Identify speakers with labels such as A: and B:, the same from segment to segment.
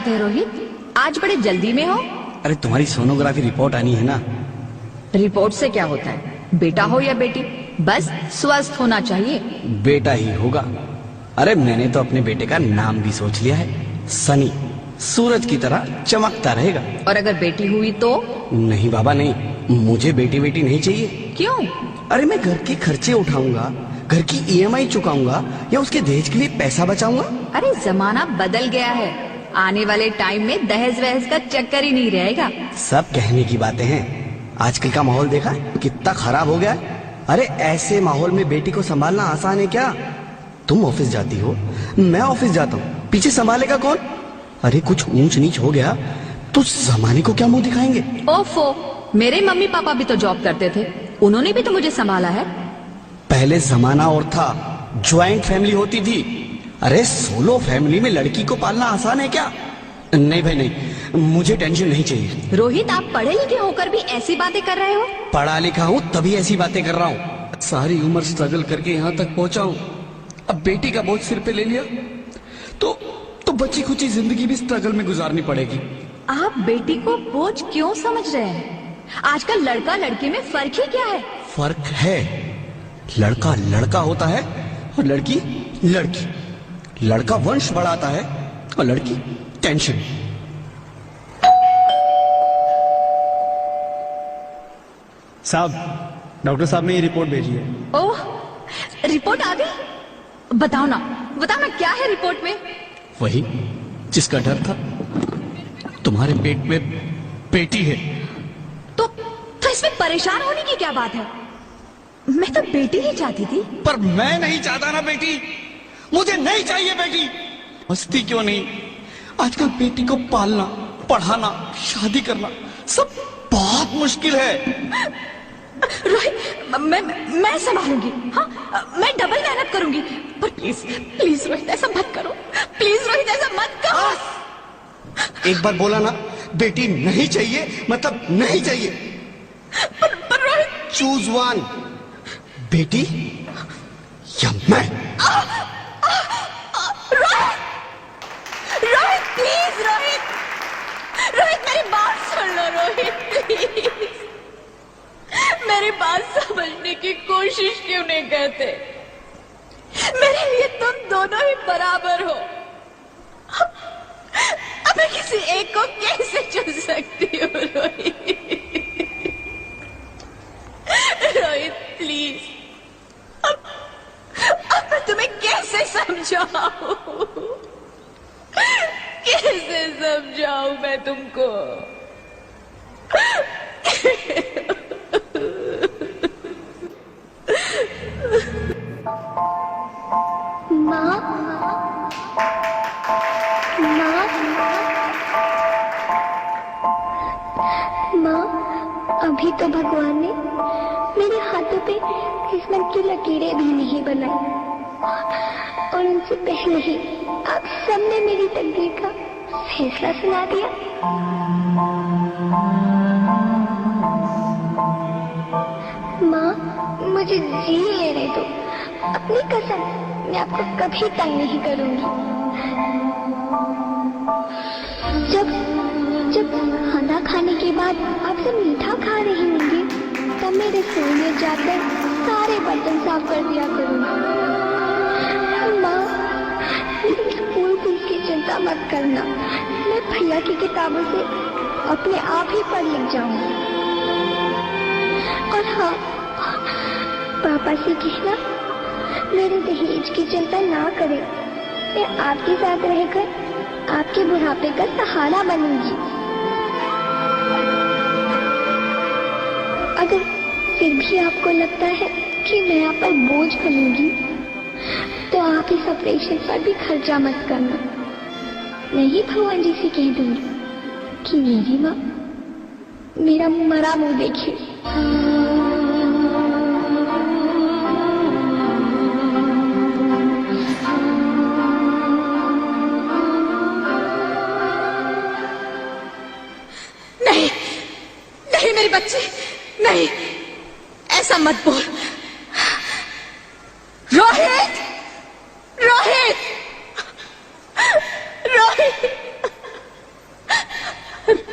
A: थे रोहित, आज बड़े जल्दी में हो?
B: अरे तुम्हारी सोनोग्राफी रिपोर्ट आनी है ना।
A: रिपोर्ट से क्या होता है, बेटा हो या बेटी, बस स्वस्थ होना चाहिए।
B: बेटा ही होगा। अरे मैंने तो अपने बेटे का नाम भी सोच लिया है, सनी, सूरज की तरह चमकता रहेगा।
A: और अगर बेटी हुई तो?
B: नहीं बाबा नहीं, मुझे बेटी बेटी नहीं चाहिए।
A: क्यों?
B: अरे मैं घर के खर्चे उठाऊंगा, घर की ईएमआई चुकाऊंगा या उसके दहेज के लिए पैसा बचाऊंगा।
A: अरे जमाना बदल गया है, आने वाले टाइम में दहेज वहेज का चक्कर ही नहीं रहेगा।
B: सब कहने की बातें हैं, आजकल का माहौल देखा कितना खराब हो गया। अरे ऐसे माहौल में बेटी को संभालना आसान है क्या? तुम ऑफिस जाती हो, मैं ऑफिस जाता हूँ, पीछे संभालेगा कौन? अरे कुछ ऊंच नीच हो गया तो जमाने को क्या मुंह दिखाएंगे?
A: ओफो, मेरे मम्मी पापा भी तो जॉब करते थे, उन्होंने भी तो मुझे संभाला है।
B: पहले जमाना और था, ज्वाइंट फैमिली होती थी। अरे सोलो फैमिली में लड़की को पालना आसान है क्या? नहीं भाई नहीं, मुझे टेंशन नहीं चाहिए।
A: रोहित, आप पढ़े लिखे होकर भी ऐसी बातें कर रहे हो?
B: पढ़ा लिखा हूँ तभी ऐसी बातें कर रहा हूँ। सारी उम्र स्ट्रगल करके यहाँ तक पहुंचा हूँ, अब बेटी का बोझ सिर पे ले लिया तो बची खुची जिंदगी भी स्ट्रगल में गुजारनी पड़ेगी।
A: आप बेटी को बोझ क्यों समझ रहे हैं? आजकल लड़का लड़की में फर्क ही क्या है?
B: फर्क है, लड़का लड़का होता है और लड़की लड़की। लड़का वंश बढ़ाता है और लड़की टेंशन।
C: साहब, डॉक्टर साहब ने ये रिपोर्ट भेजी है।
A: ओह, रिपोर्ट आ गई? बताओ ना क्या है रिपोर्ट में?
B: वही जिसका डर था, तुम्हारे पेट में बेटी है।
A: तो इसमें परेशान होने की क्या बात है? मैं तो बेटी ही चाहती थी।
B: पर मैं नहीं चाहता ना बेटी, मुझे नहीं चाहिए बेटी। मस्ती क्यों नहीं, आजकल बेटी को पालना, पढ़ाना, शादी करना सब बहुत मुश्किल है।
A: रोहित, मैं संभालूंगी। हाँ, मैं डबल मेहनत करूंगी, पर प्लीज रोहित ऐसा मत करो। प्लीज रोहित ऐसा मत करो।
B: एक बार बोला ना, बेटी नहीं चाहिए मतलब नहीं चाहिए।
A: पर रोहित,
B: चूज वन, बेटी या मैं।
A: रोहित प्लीज, रोहित मेरी बात सुन लो। रोहित प्लीज, मेरी बात समझने की कोशिश क्यों नहीं करते? मेरे लिए तुम दोनों ही बराबर हो। अब मैं किसी एक को कैसे चुन सकती हूँ? रोहित प्लीज, अब मैं तुम्हें कैसे समझाऊं? कैसे समझाऊं मैं तुमको?
D: माँ, अभी तो भगवान ने मेरे हाथों पे किस्मत की लकीरें भी नहीं बनाई, और उनसे पहले ही आप सबने मेरी तकदीर का फैसला सुना दिया। माँ, मुझे जी लेने दो। अपनी कसम, मैं आपको कभी तंग नहीं करूंगी। जब खाना खाने के बाद आप सब मीठा खा रही होंगी, तब मैं रसोई में जाकर सारे बर्तन साफ कर दिया करूंगी। माँ, स्कूल फीस की चिंता मत करना, मैं भैया की किताबों से अपने आप ही पढ़ लिख जाऊंगी। और हाँ, पापा से कहना मेरे दहेज की चिंता ना करें, मैं आपके साथ रहकर आपके बुढ़ापे का सहारा बनूंगी। अगर फिर भी आपको लगता है कि मैं आप पर बोझ बनूंगी, तो आप इस ऑपरेशन पर भी खर्चा मत करना। मैं ही भगवान जी से कह दूंगी कि मेरी माँ मेरा मरा मुंह देखे।
A: नहीं मेरी बच्ची, नहीं, ऐसा मत बोल। रोहित, रोहित, रोहित,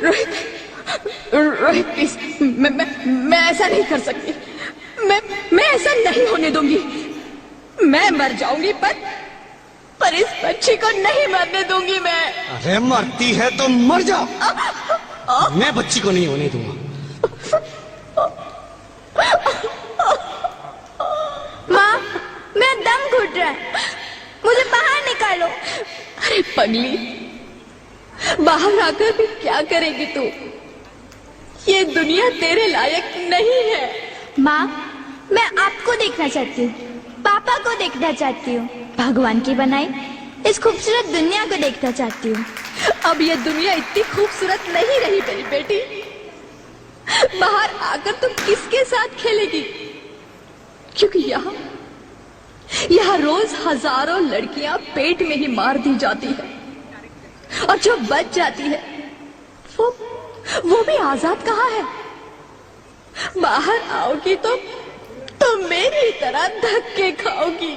A: रोहित रोहित प्लीज, मैं ऐसा नहीं कर सकती। मैं ऐसा नहीं होने दूंगी। मैं मर जाऊंगी पर इस बच्ची को नहीं मरने दूंगी मैं।
B: अरे मरती है तो मर जा, मैं बच्ची को नहीं होने दूंगा।
D: माँ, मेरा दम घुट रहा है, मुझे बाहर निकालो।
A: अरे पगली, बाहर आकर भी क्या करेगी तू? ये दुनिया तेरे लायक नहीं है।
D: माँ, मैं आपको देखना चाहती हूँ, पापा को देखना चाहती हूँ, भगवान की बनाई इस खूबसूरत दुनिया को देखना चाहती हूँ।
A: अब ये दुनिया इतनी खूबसूरत नहीं रही मेरी बेटी। बाहर आकर तुम किसके साथ खेलेगी? क्योंकि यहाँ रोज हजारों लड़कियां पेट में ही मार दी जाती है, और जो बच जाती है वो भी आजाद कहाँ है? बाहर आओगी तो मेरी तरह धक्के खाओगी।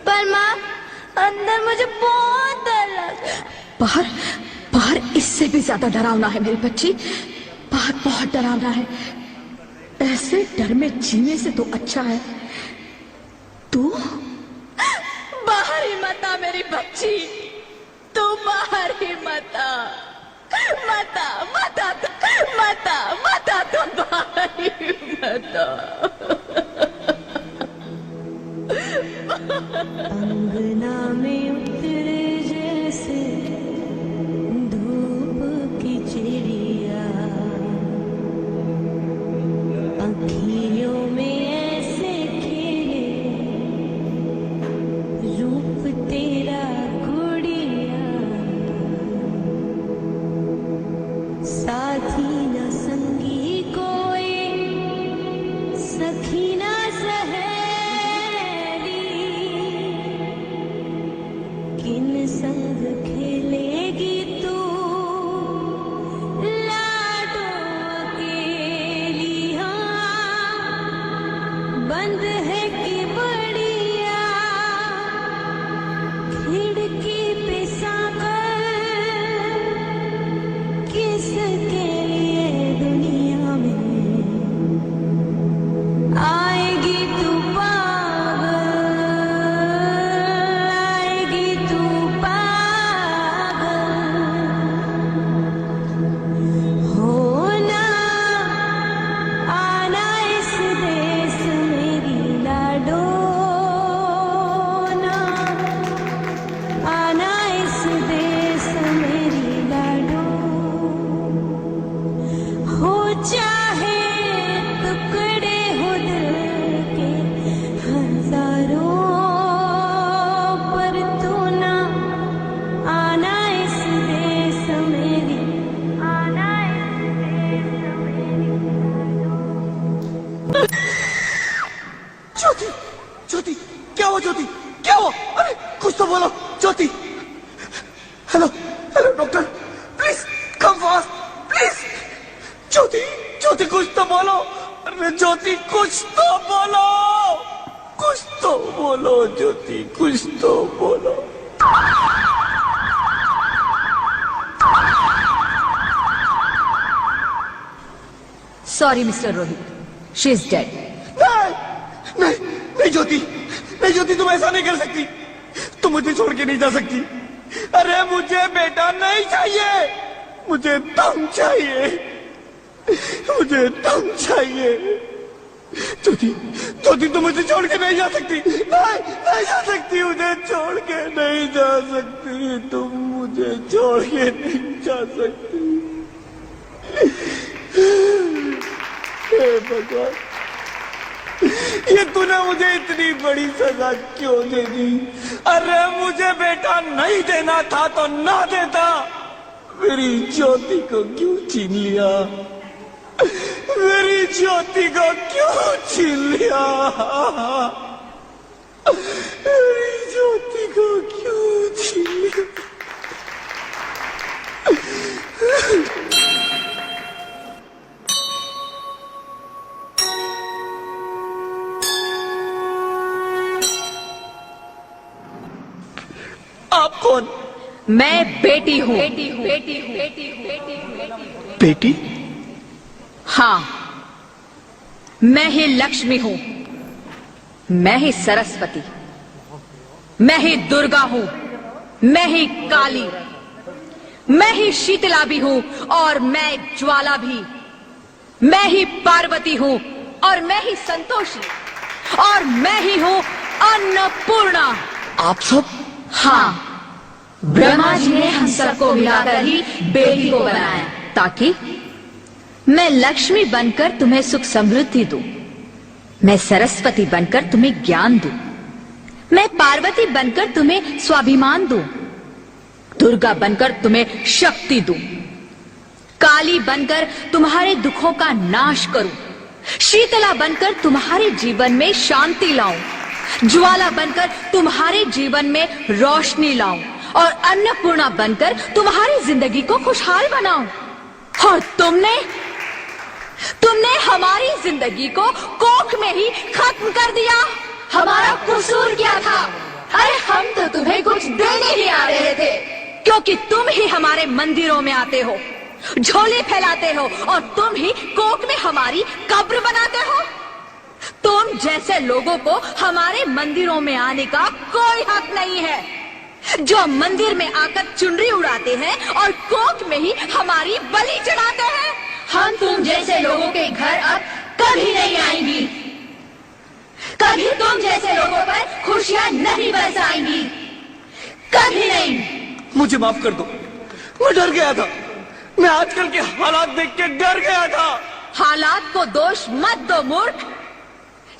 D: पर माँ, अंदर मुझे बहुत डर लग रहा है।
A: बाहर इससे भी ज्यादा डरावना है मेरी बच्ची। बाहर बहुत डरावना है। ऐसे डर में जीने से तो अच्छा है तू बाहर ही मत आ मेरी बच्ची। तू बाहर ही मत आ, मत आ, मत आ, मत आ, मत आ, तू बाहर ही मत आ।
E: अंगना में उतरे जैसे धूप की चिड़िया, अखियों में ऐसे खेले रूप तेरा गुड़िया, साथी न संगी कोई, सखी न सहेली, किन संग खेलेगी तू लाडो अकेली। हाँ, बंद है कि बढ़िया खिड़की पे सागर, किसके लिए दुनिया में आएगी तू पागल, आएगी तू पागल। होना आना इस देश मेरी लाडो, ना आना इस देश मेरी लाडो। हो चाहे टुकड़े हो दिल के हजारों, पर तू ना आना इस देश मेरी, आना इस देश मेरी लाडो।
B: ज्योति, ज्योति, क्या हुआ ज्योति, क्या हुआ? अरे कुछ तो बोलो Jyoti. Hello hello doctor, please come fast please. Jyoti, Jyoti कुछ तो बोलो। अरे ज्योति कुछ तो बोलो, कुछ तो बोलो ज्योति, कुछ तो बोलो।
A: Sorry mister Rohit, she is dead.
B: नहीं नहीं ज्योति, नहीं ज्योति, तुम ऐसा नहीं कर सकती। तुम मुझे छोड़ के नहीं जा सकती। अरे मुझे बेटा नहीं चाहिए, मुझे दम चाहिए, मुझे दम चाहिए। ज्योति, ज्योति तुम मुझे छोड़ के नहीं जा सकती। नहीं नहीं जा सकती, मुझे छोड़ के नहीं जा सकती। तुम मुझे छोड़ के नहीं जा सकती। हे भगवान, ये तूने मुझे इतनी बड़ी सजा क्यों दे दी? अरे मुझे बेटा नहीं देना था तो ना देता। मेरी ज्योति को क्यों छीन लिया? मेरी ज्योति को क्यों छीन लिया? मेरी ज्योति को क्यों छीन लिया? आप कौन?
A: मैं बेटी हूँ।
B: बेटी?
A: हाँ, मैं ही लक्ष्मी हूँ, मैं ही सरस्वती, मैं ही दुर्गा हूँ, मैं ही काली, मैं ही शीतला भी हूँ और मैं ज्वाला भी, मैं ही पार्वती हूँ और मैं ही संतोषी और मैं ही हूँ अन्नपूर्णा।
B: आप सब?
A: हाँ, ब्रह्मा जी ने हम सबको मिलाकर ही बेटी को बनाया ताकि मैं लक्ष्मी बनकर तुम्हें सुख समृद्धि दूं, मैं सरस्वती बनकर तुम्हें ज्ञान दूं, मैं पार्वती बनकर तुम्हें स्वाभिमान दूं, दुर्गा बनकर तुम्हें शक्ति दूं, काली बनकर तुम्हारे दुखों का नाश करूं, शीतला बनकर तुम्हारे जीवन में शांति लाऊं, ज्वाला बनकर तुम्हारे जीवन में रोशनी लाऊं और अन्नपूर्णा बनकर तुम्हारी जिंदगी को खुशहाल बनाऊं। और तुमने हमारी जिंदगी को कोख में ही खत्म कर दिया। हमारा कसूर क्या था? अरे हम तो तुम्हें कुछ देने ही आ रहे थे, क्योंकि तुम ही हमारे मंदिरों में आते हो, झोले फैलाते हो और तुम ही कोख में हमारी कब्र बनाते हो। तुम जैसे लोगों को हमारे मंदिरों में आने का कोई हक नहीं है, जो मंदिर में आकर चुनरी उड़ाते हैं और कोख में ही हमारी बलि चढ़ाते हैं। हम तुम जैसे लोगों के घर अब कभी नहीं आएंगी, कभी तुम जैसे लोगों पर खुशियां नहीं बरसाएंगी, कभी नहीं।
B: मुझे माफ कर दो, मैं डर गया था, मैं आजकल के हालात देख के डर गया था।
A: हालात को दोष मत दो मूर्ख,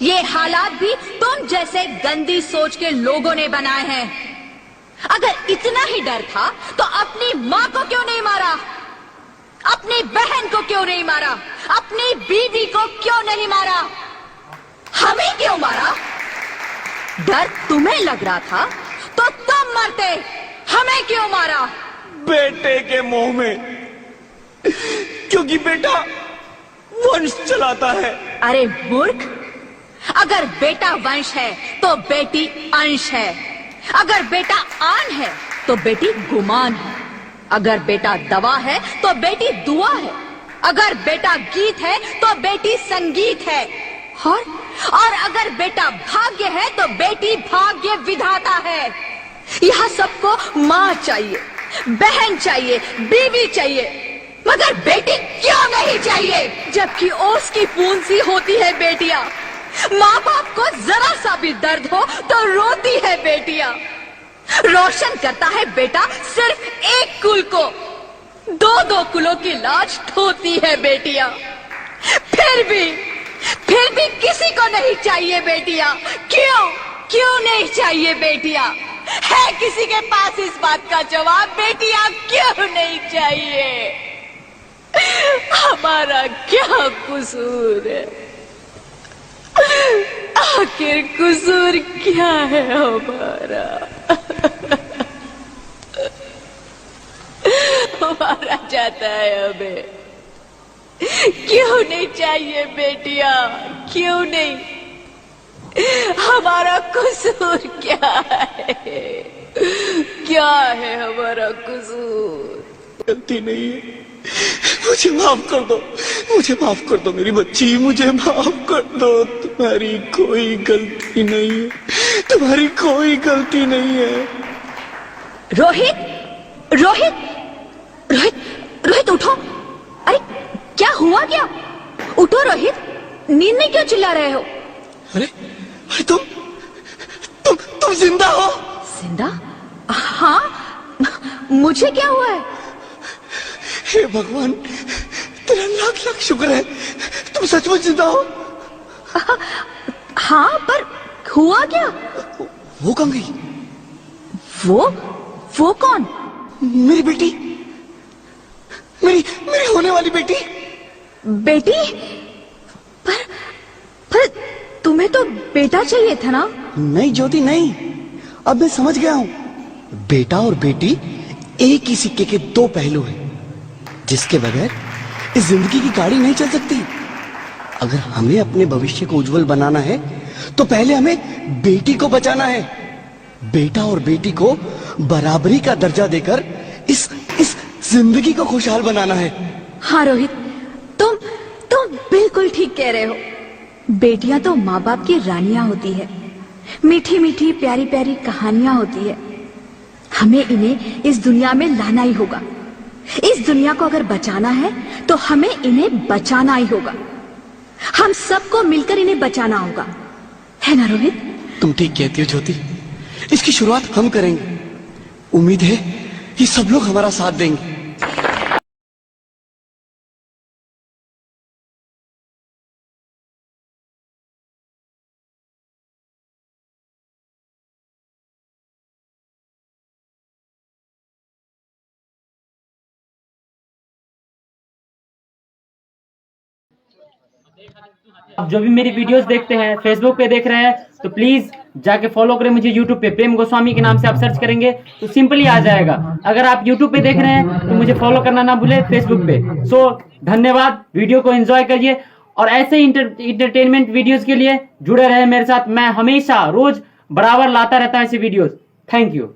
A: ये हालात भी तुम जैसे गंदी सोच के लोगों ने बनाए हैं। अगर इतना ही डर था तो अपनी माँ को क्यों नहीं मारा, अपनी बहन को क्यों नहीं मारा, अपनी बीवी को क्यों नहीं मारा, हमें क्यों मारा? डर तुम्हें लग रहा था तो तुम मरते, हमें क्यों मारा?
B: बेटे के मोह में, क्योंकि बेटा वंश चलाता है।
A: अरे मूर्ख, अगर बेटा वंश है तो बेटी अंश है, अगर बेटा आन है तो बेटी गुमान है, अगर बेटा दवा है तो बेटी दुआ है, अगर बेटा गीत है तो बेटी संगीत है, और अगर बेटा भाग्य है तो बेटी भाग्य विधाता है। यह सबको माँ चाहिए, बहन चाहिए, बीवी चाहिए, मगर बेटी क्यों नहीं चाहिए? जबकि ओस की बूंद सी होती है बेटियां, माँ बाप को जरा सा भी दर्द हो तो रोती है बेटियां। रोशन करता है बेटा सिर्फ एक कुल को, दो दो कुलों की लाज ढोती है बेटियां। फिर भी किसी को नहीं चाहिए बेटियां। क्यों नहीं चाहिए बेटियां? है किसी के पास इस बात का जवाब? बेटियां क्यों नहीं चाहिए? हमारा क्या कसूर है? आखिर कसूर क्या है हमारा? मारा जाता है हमें, क्यों नहीं चाहिए बेटियां? क्यों नहीं? हमारा कसूर क्या है? क्या है हमारा कसूर?
B: गलती नहीं है, मुझे माफ कर दो, मुझे माफ कर दो मेरी बच्ची, मुझे माफ कर दो। तुम्हारी कोई गलती नहीं है, तुम्हारी कोई गलती नहीं है।
A: रोहित, रोहित, रोहित, रोहित उठो। अरे क्या हुआ क्या? उठो रोहित, नींद में क्यों चिल्ला रहे हो?
B: अरे अरे तुम जिंदा हो?
A: जिंदा? हाँ, मुझे क्या हुआ है?
B: हे भगवान, तेरा लाख लाख शुक्र है, तुम सचमुच जिंदा हो।
A: हाँ, पर हुआ क्या?
B: वो कहाँ गई?
A: वो कौन?
B: मेरी बेटी, मेरी होने वाली बेटी।
A: बेटी? पर तुम्हें तो बेटा चाहिए था ना?
B: नहीं ज्योति नहीं, अब मैं समझ गया हूँ। बेटा और बेटी एक ही सिक्के के दो पहलू हैं, जिसके बगैर इस जिंदगी की गाड़ी नहीं चल सकती। अगर हमें अपने भविष्य को उज्जवल बनाना है तो पहले हमें बेटी को बचाना है। बेटा और बेटी को बराबरी का दर्जा देकर इस जिंदगी को खुशहाल बनाना है।
A: हाँ रोहित, तुम बिल्कुल ठीक कह रहे हो। बेटियां तो माँ बाप की रानियां होती है, मीठी मीठी प्यारी प्यारी कहानियां होती है। हमें इन्हें इस दुनिया में लाना ही होगा। इस दुनिया को अगर बचाना है तो हमें इन्हें बचाना ही होगा। हम सबको मिलकर इन्हें बचाना होगा, है ना रोहित?
B: तुम ठीक कहती हो ज्योति, इसकी शुरुआत हम करेंगे। उम्मीद है कि सब लोग हमारा साथ देंगे।
F: आप जो भी मेरी वीडियोस देखते हैं, फेसबुक पे देख रहे हैं, तो प्लीज जाके फॉलो करें मुझे यूट्यूब पे। प्रेम गोस्वामी के नाम से आप सर्च करेंगे तो सिंपली आ जाएगा। अगर आप यूट्यूब पे देख रहे हैं तो मुझे फॉलो करना ना भूले फेसबुक पे। सो धन्यवाद, वीडियो को एंजॉय करिए और ऐसे इंटरटेनमेंट वीडियोस के लिए जुड़े रहे मेरे साथ। मैं हमेशा रोज बराबर लाता रहता हूं ऐसे वीडियोस। Thank you.